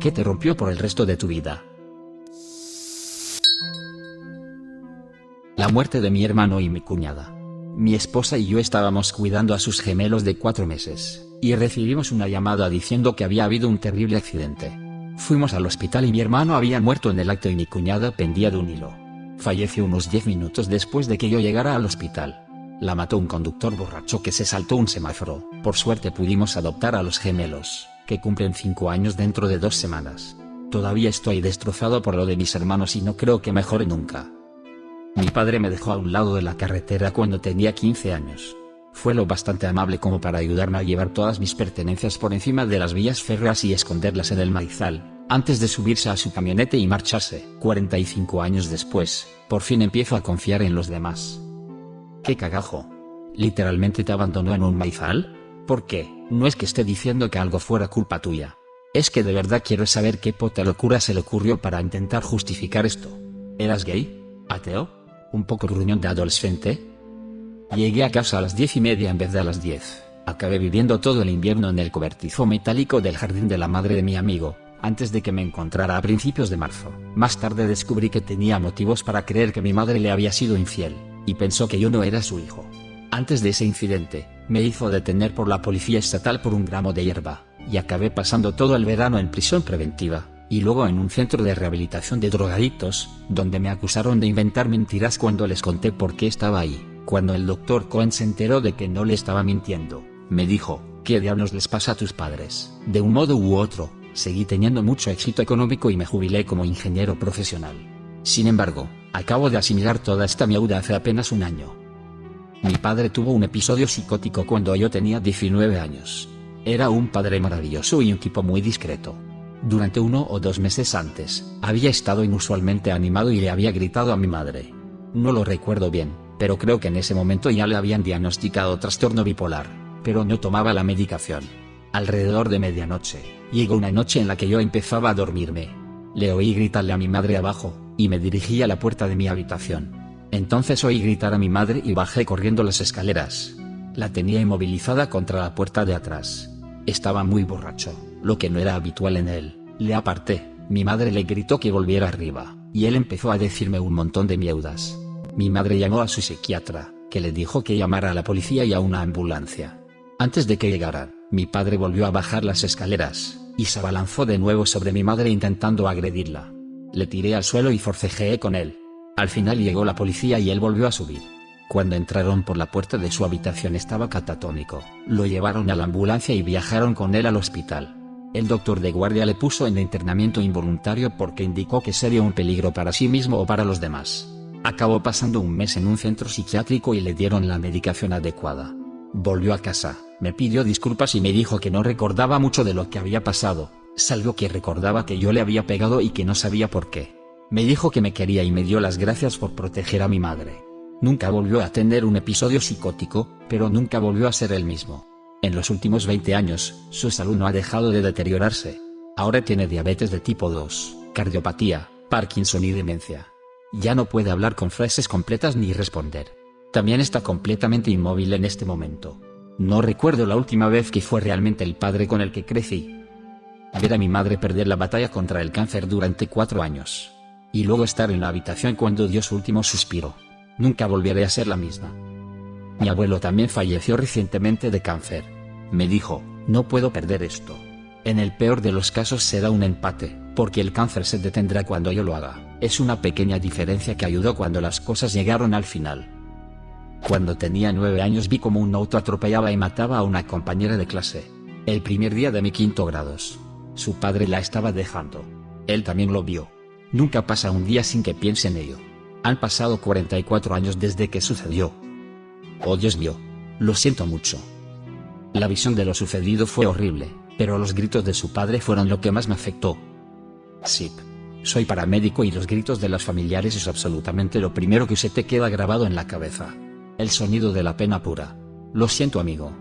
¿Qué te rompió por el resto de tu vida? La muerte de mi hermano y mi cuñada. Mi esposa y yo estábamos cuidando a sus gemelos de 4 meses, y recibimos una llamada diciendo que había habido un terrible accidente. Fuimos al hospital y mi hermano había muerto en el acto y mi cuñada pendía de un hilo. Falleció unos 10 minutos después de que yo llegara al hospital. La mató un conductor borracho que se saltó un semáforo. Por suerte pudimos adoptar a los gemelos, que cumplen 5 años dentro de 2 semanas. Todavía estoy destrozado por lo de mis hermanos y no creo que mejore nunca. Mi padre me dejó a un lado de la carretera cuando tenía 15 años. Fue lo bastante amable como para ayudarme a llevar todas mis pertenencias por encima de las vías férreas y esconderlas en el maizal, antes de subirse a su camioneta y marcharse. 45 años después, por fin empiezo a confiar en los demás. ¡Qué cagajo! ¿Literalmente te abandonó en un maizal? ¿Por qué? No es que esté diciendo que algo fuera culpa tuya. Es que de verdad quiero saber qué puta locura se le ocurrió para intentar justificar esto. ¿Eras gay? ¿Ateo? ¿Un poco gruñón de adolescente? Llegué a casa a las 10:30 en vez de a las 10. Acabé viviendo todo el invierno en el cobertizo metálico del jardín de la madre de mi amigo, antes de que me encontrara a principios de marzo. Más tarde descubrí que tenía motivos para creer que mi madre le había sido infiel, y pensó que yo no era su hijo. Antes de ese incidente, me hizo detener por la policía estatal por 1 gramo de hierba, y acabé pasando todo el verano en prisión preventiva, y luego en un centro de rehabilitación de drogadictos, donde me acusaron de inventar mentiras cuando les conté por qué estaba ahí. Cuando el Dr. Cohen se enteró de que no le estaba mintiendo, me dijo: ¿qué diablos les pasa a tus padres? De un modo u otro, seguí teniendo mucho éxito económico y me jubilé como ingeniero profesional. Sin embargo, acabo de asimilar toda esta mierda hace apenas 1 año. Mi padre tuvo un episodio psicótico cuando yo tenía 19 años. Era un padre maravilloso y un tipo muy discreto. Durante 1 o 2 meses antes, había estado inusualmente animado y le había gritado a mi madre. No lo recuerdo bien, pero creo que en ese momento ya le habían diagnosticado trastorno bipolar, pero no tomaba la medicación. Alrededor de medianoche, llegó una noche en la que yo empezaba a dormirme. Le oí gritarle a mi madre abajo, y me dirigí a la puerta de mi habitación. Entonces oí gritar a mi madre y bajé corriendo las escaleras. La tenía inmovilizada contra la puerta de atrás. Estaba muy borracho, lo que no era habitual en él. Le aparté, mi madre le gritó que volviera arriba, y él empezó a decirme un montón de mierdas. Mi madre llamó a su psiquiatra, que le dijo que llamara a la policía y a una ambulancia. Antes de que llegaran, mi padre volvió a bajar las escaleras, y se abalanzó de nuevo sobre mi madre intentando agredirla. Le tiré al suelo y forcejeé con él. Al final llegó la policía y él volvió a subir. Cuando entraron por la puerta de su habitación estaba catatónico. Lo llevaron a la ambulancia y viajaron con él al hospital. El doctor de guardia le puso en internamiento involuntario porque indicó que sería un peligro para sí mismo o para los demás. Acabó pasando 1 mes en un centro psiquiátrico y le dieron la medicación adecuada. Volvió a casa, me pidió disculpas y me dijo que no recordaba mucho de lo que había pasado, salvo que recordaba que yo le había pegado y que no sabía por qué. Me dijo que me quería y me dio las gracias por proteger a mi madre. Nunca volvió a tener un episodio psicótico, pero nunca volvió a ser el mismo. En los últimos 20 años, su salud no ha dejado de deteriorarse. Ahora tiene diabetes de tipo 2, cardiopatía, Parkinson y demencia. Ya no puede hablar con frases completas ni responder. También está completamente inmóvil en este momento. No recuerdo la última vez que fue realmente el padre con el que crecí. Ver a mi madre perder la batalla contra el cáncer durante 4 años. Y luego estar en la habitación cuando dio su último suspiro. Nunca volveré a ser la misma. Mi abuelo también falleció recientemente de cáncer. Me dijo: no puedo perder esto. En el peor de los casos será un empate, porque el cáncer se detendrá cuando yo lo haga. Es una pequeña diferencia que ayudó cuando las cosas llegaron al final. Cuando tenía 9 años vi como un auto atropellaba y mataba a una compañera de clase. El primer día de mi 5º grado. Su padre la estaba dejando. Él también lo vio. Nunca pasa un día sin que piense en ello. Han pasado 44 años desde que sucedió. Oh Dios mío. Lo siento mucho. La visión de lo sucedido fue horrible, pero los gritos de su padre fueron lo que más me afectó. Sí. Soy paramédico y los gritos de los familiares es absolutamente lo primero que se te queda grabado en la cabeza. El sonido de la pena pura. Lo siento, amigo.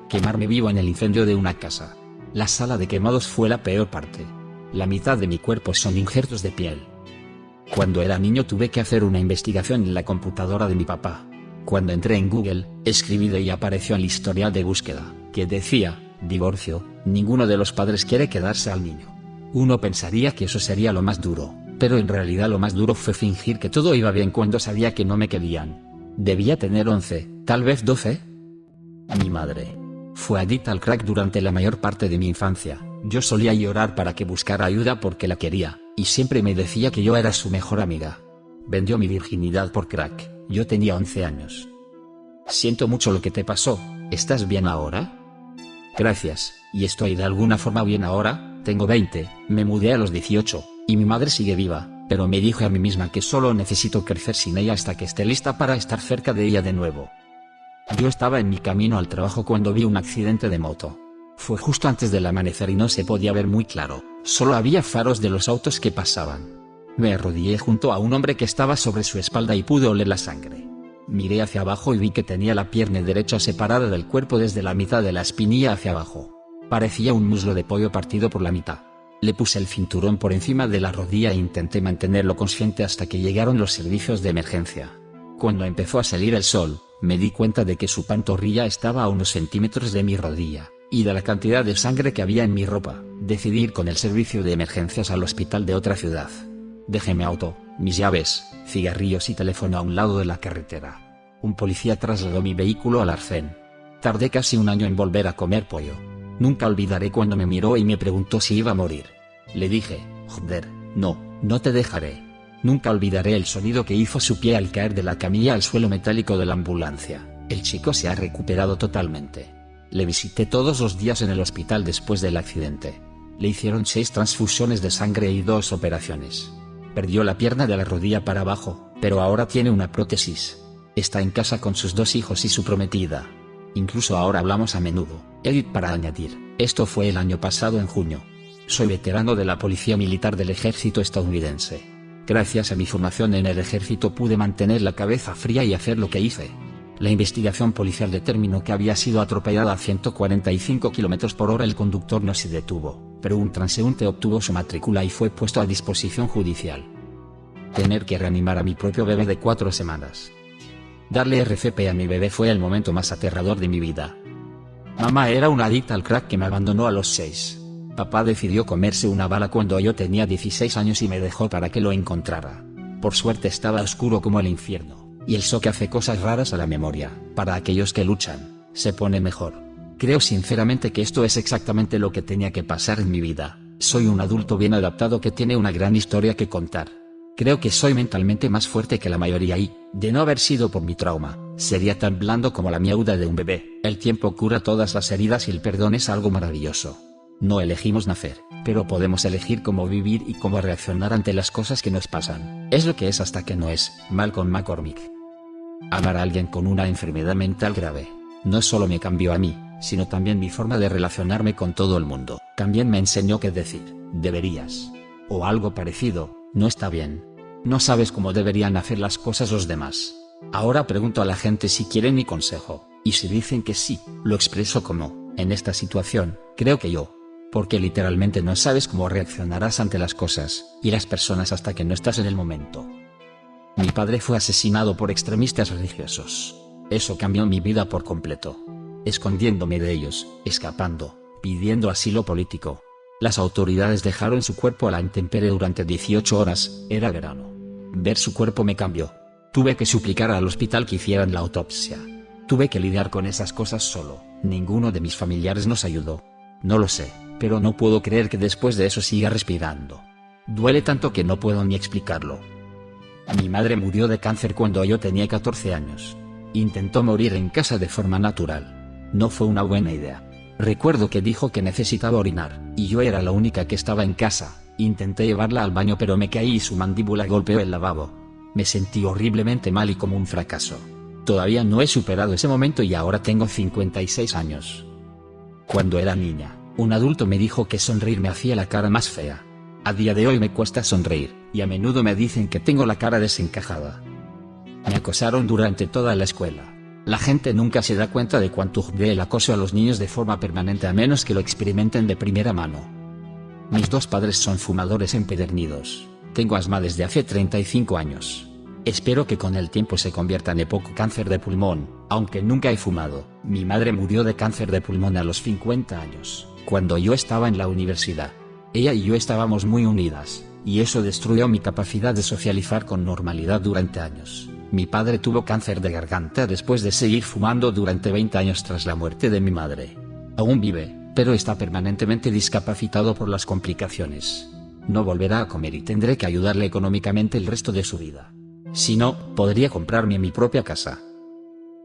Quemarme vivo en el incendio de una casa. La sala de quemados fue la peor parte. La mitad de mi cuerpo son injertos de piel. Cuando era niño tuve que hacer una investigación en la computadora de mi papá. Cuando entré en Google, escribí y apareció el historial de búsqueda, que decía: divorcio, ninguno de los padres quiere quedarse al niño. Uno pensaría que eso sería lo más duro, pero en realidad lo más duro fue fingir que todo iba bien cuando sabía que no me querían. Debía tener 11, tal vez 12. Mi madre fue adicta al crack durante la mayor parte de mi infancia. Yo solía llorar para que buscara ayuda porque la quería, y siempre me decía que yo era su mejor amiga. Vendió mi virginidad por crack. Yo tenía 11 años. Siento mucho lo que te pasó. ¿Estás bien ahora? Gracias, y estoy de alguna forma bien ahora. Tengo 20, me mudé a los 18, y mi madre sigue viva, pero me dije a mí misma que solo necesito crecer sin ella hasta que esté lista para estar cerca de ella de nuevo. Yo estaba en mi camino al trabajo cuando vi un accidente de moto. Fue justo antes del amanecer y no se podía ver muy claro, solo había faros de los autos que pasaban. Me arrodillé junto a un hombre que estaba sobre su espalda y pude oler la sangre. Miré hacia abajo y vi que tenía la pierna derecha separada del cuerpo desde la mitad de la espinilla hacia abajo. Parecía un muslo de pollo partido por la mitad. Le puse el cinturón por encima de la rodilla e intenté mantenerlo consciente hasta que llegaron los servicios de emergencia. Cuando empezó a salir el sol, me di cuenta de que su pantorrilla estaba a unos centímetros de mi rodilla, y de la cantidad de sangre que había en mi ropa. Decidí ir con el servicio de emergencias al hospital de otra ciudad. Dejé mi auto, mis llaves, cigarrillos y teléfono a un lado de la carretera. Un policía trasladó mi vehículo al arcén. Tardé casi un año en volver a comer pollo. Nunca olvidaré cuando me miró y me preguntó si iba a morir. Le dije, joder, no te dejaré. Nunca olvidaré el sonido que hizo su pie al caer de la camilla al suelo metálico de la ambulancia. El chico se ha recuperado totalmente. Le visité todos los días en el hospital después del accidente. Le hicieron 6 transfusiones de sangre y 2 operaciones. Perdió la pierna de la rodilla para abajo, pero ahora tiene una prótesis. Está en casa con sus 2 hijos y su prometida. Incluso ahora hablamos a menudo. Edit para añadir, esto fue el año pasado en junio. Soy veterano de la Policía Militar del Ejército estadounidense. Gracias a mi formación en el ejército pude mantener la cabeza fría y hacer lo que hice. La investigación policial determinó que había sido atropellada a 145 km por hora. El conductor no se detuvo, pero un transeúnte obtuvo su matrícula y fue puesto a disposición judicial. Tener que reanimar a mi propio bebé de 4 semanas. Darle RCP a mi bebé fue el momento más aterrador de mi vida. Mamá era una adicta al crack que me abandonó a los 6. Papá decidió comerse una bala cuando yo tenía 16 años y me dejó para que lo encontrara. Por suerte estaba oscuro como el infierno, y el shock hace cosas raras a la memoria. Para aquellos que luchan, se pone mejor. Creo sinceramente que esto es exactamente lo que tenía que pasar en mi vida. Soy un adulto bien adaptado que tiene una gran historia que contar. Creo que soy mentalmente más fuerte que la mayoría y, de no haber sido por mi trauma, sería tan blando como la miauda de un bebé. El tiempo cura todas las heridas y el perdón es algo maravilloso. No elegimos nacer, pero podemos elegir cómo vivir y cómo reaccionar ante las cosas que nos pasan. Es lo que es hasta que no es. Malcolm McCormick. Amar a alguien con una enfermedad mental grave no solo me cambió a mí, sino también mi forma de relacionarme con todo el mundo. También me enseñó que decir, deberías, o algo parecido, no está bien. No sabes cómo deberían hacer las cosas los demás. Ahora pregunto a la gente si quieren mi consejo, y si dicen que sí, lo expreso como, en esta situación, creo que yo. Porque literalmente no sabes cómo reaccionarás ante las cosas, y las personas hasta que no estás en el momento. Mi padre fue asesinado por extremistas religiosos. Eso cambió mi vida por completo. Escondiéndome de ellos, escapando, pidiendo asilo político. Las autoridades dejaron su cuerpo a la intemperie durante 18 horas, era verano. Ver su cuerpo me cambió. Tuve que suplicar al hospital que hicieran la autopsia. Tuve que lidiar con esas cosas solo. Ninguno de mis familiares nos ayudó. No lo sé, pero no puedo creer que después de eso siga respirando. Duele tanto que no puedo ni explicarlo. Mi madre murió de cáncer cuando yo tenía 14 años. Intentó morir en casa de forma natural. No fue una buena idea. Recuerdo que dijo que necesitaba orinar, y yo era la única que estaba en casa. Intenté llevarla al baño pero me caí y su mandíbula golpeó el lavabo. Me sentí horriblemente mal y como un fracaso. Todavía no he superado ese momento y ahora tengo 56 años. Cuando era niña, un adulto me dijo que sonreír me hacía la cara más fea. A día de hoy me cuesta sonreír, y a menudo me dicen que tengo la cara desencajada. Me acosaron durante toda la escuela. La gente nunca se da cuenta de cuánto juzgué el acoso a los niños de forma permanente a menos que lo experimenten de primera mano. Mis 2 padres son fumadores empedernidos. Tengo asma desde hace 35 años. Espero que con el tiempo se convierta en poco cáncer de pulmón, aunque nunca he fumado. Mi madre murió de cáncer de pulmón a los 50 años, cuando yo estaba en la universidad. Ella y yo estábamos muy unidas, y eso destruyó mi capacidad de socializar con normalidad durante años. Mi padre tuvo cáncer de garganta después de seguir fumando durante 20 años tras la muerte de mi madre. Aún vive, pero está permanentemente discapacitado por las complicaciones. No volverá a comer y tendré que ayudarle económicamente el resto de su vida. Si no, podría comprarme mi propia casa.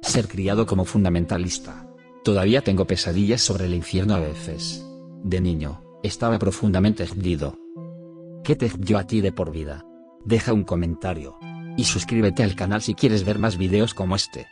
Ser criado como fundamentalista. Todavía tengo pesadillas sobre el infierno a veces. De niño, estaba profundamente jodido. ¿Qué te jodió a ti de por vida? Deja un comentario. Y suscríbete al canal si quieres ver más videos como este.